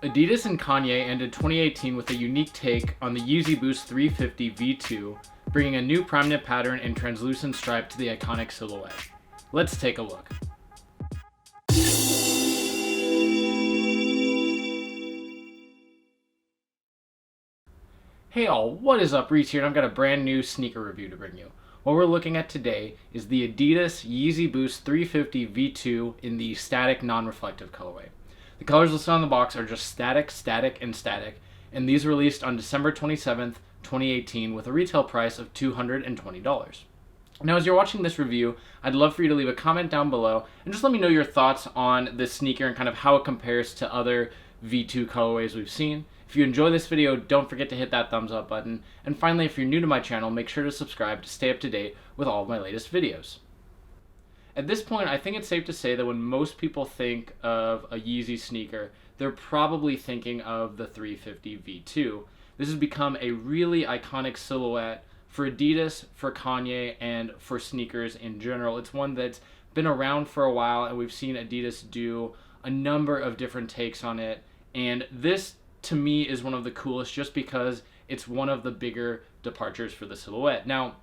Adidas and Kanye ended 2018 with a unique take on the Yeezy Boost 350 V2, bringing a new Primeknit pattern and translucent stripe to the iconic silhouette. Let's take a look. Hey all, what is up? Reese here, and I've got a brand new sneaker review to bring you. What we're looking at today is the Adidas Yeezy Boost 350 V2 in the static non-reflective colorway. The colors listed on the box are just static, static, and static, and these were released on December 27th, 2018 with a retail price of $220. Now, as you're watching this review, I'd love for you to leave a comment down below and just let me know your thoughts on this sneaker and kind of how it compares to other V2 colorways we've seen. If you enjoy this video, don't forget to hit that thumbs up button. And finally, if you're new to my channel, make sure to subscribe to stay up to date with all of my latest videos. At this point, I think it's safe to say that when most people think of a Yeezy sneaker, they're probably thinking of the 350 V2. This has become a really iconic silhouette for Adidas, for Kanye, and for sneakers in general. It's one that's been around for a while, and we've seen Adidas do a number of different takes on it. And this, to me, is one of the coolest just because it's one of the bigger departures for the silhouette. Now,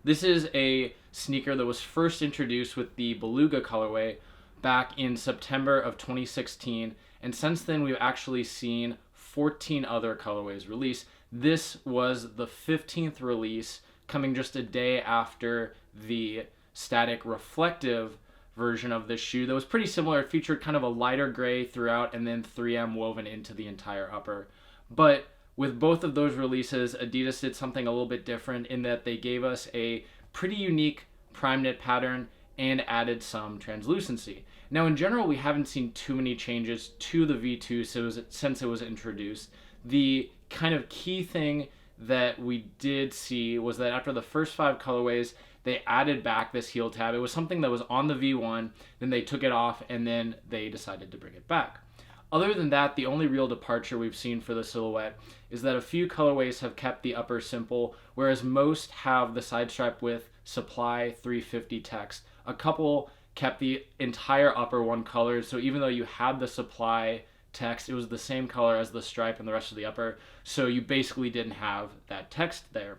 this is a sneaker that was first introduced with the Beluga colorway back in September of 2016, and since then we've actually seen 14 other colorways released. This was the 15th release, coming just a day after the static reflective version of this shoe that was pretty similar. It featured kind of a lighter gray throughout and then 3M woven into the entire upper. But with both of those releases, Adidas did something a little bit different in that they gave us a pretty unique Primeknit pattern and added some translucency. Now, in general, we haven't seen too many changes to the V2 since it was introduced. The kind of key thing that we did see was that after the first 5 colorways, they added back this heel tab. It was something that was on the V1, then they took it off, and then they decided to bring it back. Other than that, the only real departure we've seen for the silhouette is that a few colorways have kept the upper simple, whereas most have the side stripe with Supply 350 text. A couple kept the entire upper one color, so even though you had the Supply text, it was the same color as the stripe and the rest of the upper, so you basically didn't have that text there.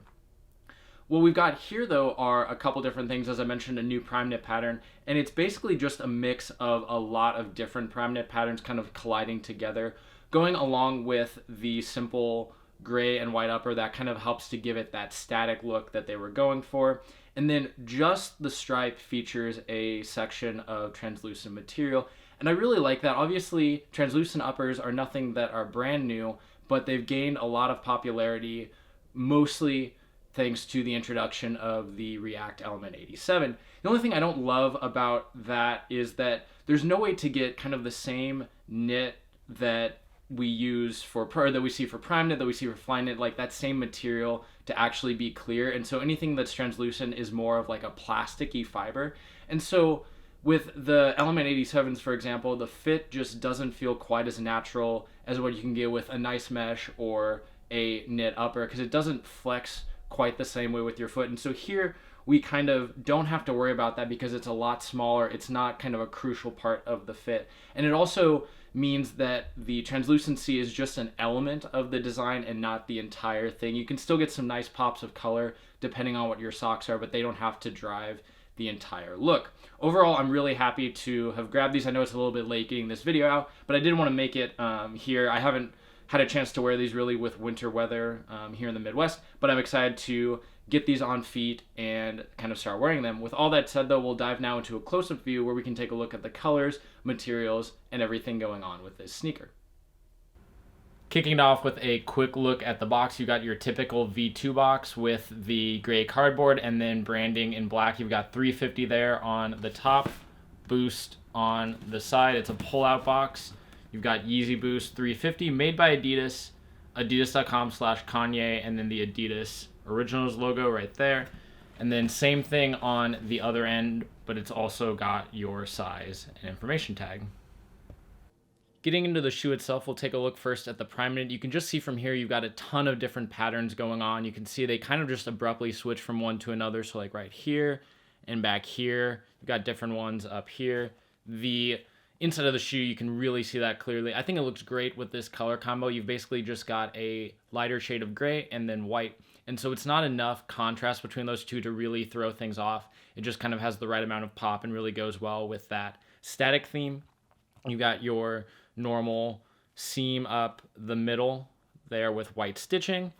What we've got here, though, are a couple different things. As I mentioned, a new Primeknit pattern, and it's basically just a mix of a lot of different Primeknit patterns kind of colliding together, going along with the simple gray and white upper that kind of helps to give it that static look that they were going for. And then just the stripe features a section of translucent material, and I really like that. Obviously, translucent uppers are nothing that are brand new, but they've gained a lot of popularity, mostly thanks to the introduction of the React Element 87. The only thing I don't love about that is that there's no way to get kind of the same knit that we use for, or that we see for Primeknit, that we see for Flyknit, like that same material to actually be clear. And so anything that's translucent is more of like a plasticky fiber. And so with the Element 87s, for example, the fit just doesn't feel quite as natural as what you can get with a nice mesh or a knit upper, because it doesn't flex quite the same way with your foot. And so here we kind of don't have to worry about that because it's a lot smaller. It's not kind of a crucial part of the fit. And it also means that the translucency is just an element of the design and not the entire thing. You can still get some nice pops of color depending on what your socks are, but they don't have to drive the entire look. Overall, I'm really happy to have grabbed these. I know it's a little bit late getting this video out, but I did want to make it here. I haven't had a chance to wear these really with winter weather here in the Midwest, but I'm excited to get these on feet and kind of start wearing them. With all that said, though, we'll dive now into a close-up view where we can take a look at the colors, materials, and everything going on with this sneaker. Kicking it off with a quick look at the box, you got your typical V2 box with the gray cardboard and then branding in black. You've got 350 there on the top, Boost on the side. It's a pull-out box. You've got Yeezy Boost 350 made by Adidas, adidas.com/Kanye, and then the Adidas Originals logo right there. And then same thing on the other end, but it's also got your size and information tag. Getting into the shoe itself, we'll take a look first at the Primeknit. You can just see from here, you've got a ton of different patterns going on. You can see they kind of just abruptly switch from one to another. So like right here and back here, you've got different ones up here. The inside of the shoe, you can really see that clearly. I think it looks great with this color combo. You've basically just got a lighter shade of gray and then white. And so it's not enough contrast between those two to really throw things off. It just kind of has the right amount of pop and really goes well with that static theme. You got your normal seam up the middle there with white stitching,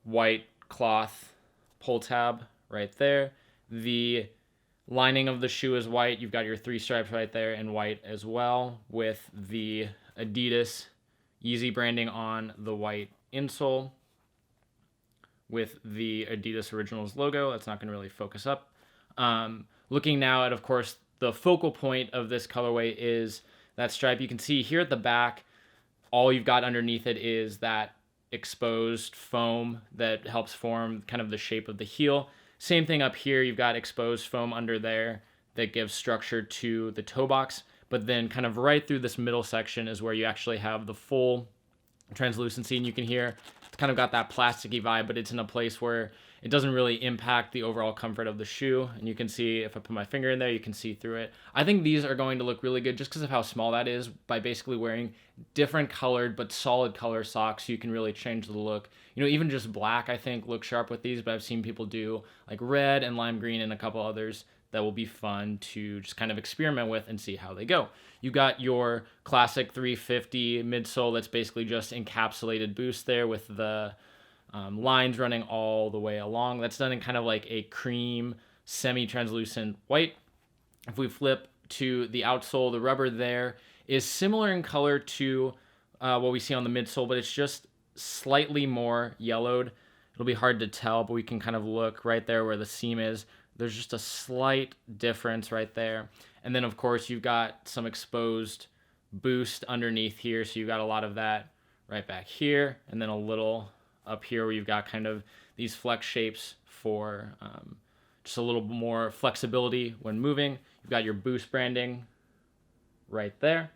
white cloth pull tab right there. The lining of the shoe is white. You've got your 3 stripes right there in white as well, with the Adidas Yeezy branding on the white insole with the Adidas Originals logo. That's not going to really focus up. Looking now at, of course, the focal point of this colorway is that stripe. You can see here at the back, all you've got underneath it is that exposed foam that helps form kind of the shape of the heel. Same thing up here, you've got exposed foam under there that gives structure to the toe box, but then kind of right through this middle section is where you actually have the full translucency, and you can hear it's kind of got that plasticky vibe, but it's in a place where it doesn't really impact the overall comfort of the shoe. And you can see, if I put my finger in there, you can see through it. I think these are going to look really good just because of how small that is, by basically wearing different colored but solid color socks. You can really change the look. You know, even just black, I think, looks sharp with these, but I've seen people do like red and lime green and a couple others that will be fun to just kind of experiment with and see how they go. You got your classic 350 midsole that's basically just encapsulated boost there with the lines running all the way along. That's done in kind of like a cream, semi-translucent white. If we flip to the outsole, the rubber there is similar in color to what we see on the midsole, but it's just slightly more yellowed. It'll be hard to tell, but we can kind of look right there where the seam is. There's just a slight difference right there. And then, of course, you've got some exposed boost underneath here. So you've got a lot of that right back here. And then a little up here where you've got kind of these flex shapes for just a little more flexibility when moving. You've got your boost branding right there.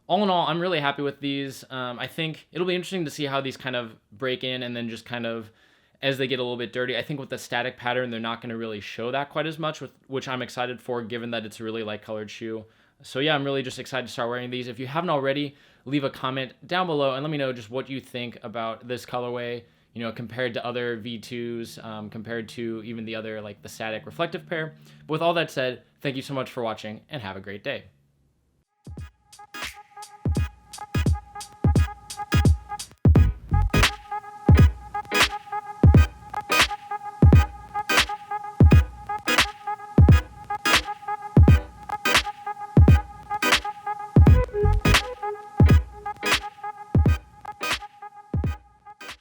All in all, I'm really happy with these. I think it'll be interesting to see how these kind of break in and then just kind of as they get a little bit dirty. I think with the static pattern, they're not going to really show that quite as much, which I'm excited for, given that it's a really light colored shoe. So yeah, I'm really just excited to start wearing these. If you haven't already, leave a comment down below and let me know just what you think about this colorway, you know, compared to other V2s, compared to even the other, like the static reflective pair. But with all that said, thank you so much for watching and have a great day.